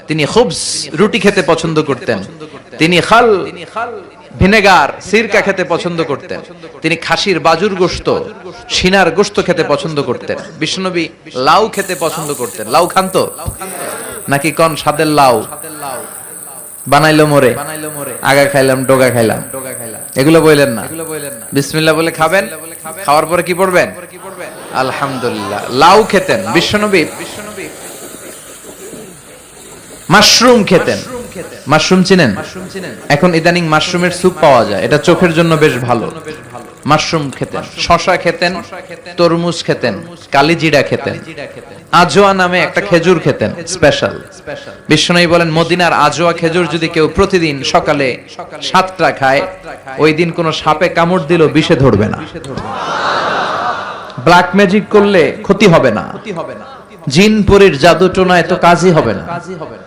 তিনি খুবজ রুটি খেতে পছন্দ করতেন, তিনি খাল ভিনেগার সিরকা খেতে পছন্দ করতেন, তিনি খাসির বাজুর গোশত সিনার গোশত খেতে পছন্দ করতেন। বিশ্বনবী লাউ খেতে পছন্দ করতেন। লাউ খান তো নাকি কোন স্বাদের লাউ? বানাইলো মোরে, আগা খাইলাম ডোগা খাইলাম, এগুলো বললেন না। বিসমিল্লাহ বলে খাবেন, খাওয়ার পরে কি পড়বেন? আলহামদুলিল্লাহ। লাউ খেতেন বিশ্বনবী। মাশরুম খেতেন। মাশরুম চিনেন? এখন ইদানিং মাশরুমের স্যুপ পাওয়া যায়, এটা চোখের জন্য বেশ ভালো। মাশরুম খেতেন, শশা খেতেন, তরমুজ খেতেন, কালিজিরা খেতেন, আজোয়া নামে একটা খেজুর খেতেন স্পেশাল। বিশ্বনবী বলেন মদিনার আজোয়া খেজুর যদি কেউ প্রতিদিন সকালে 7টা খায়, ওই দিন কোন সাপে কামড় দিল বিষে ধরবে না, ব্ল্যাক ম্যাজিক করলে ক্ষতি হবে না, জিন পরীর জাদু টোনায় তো কাজই হবে না।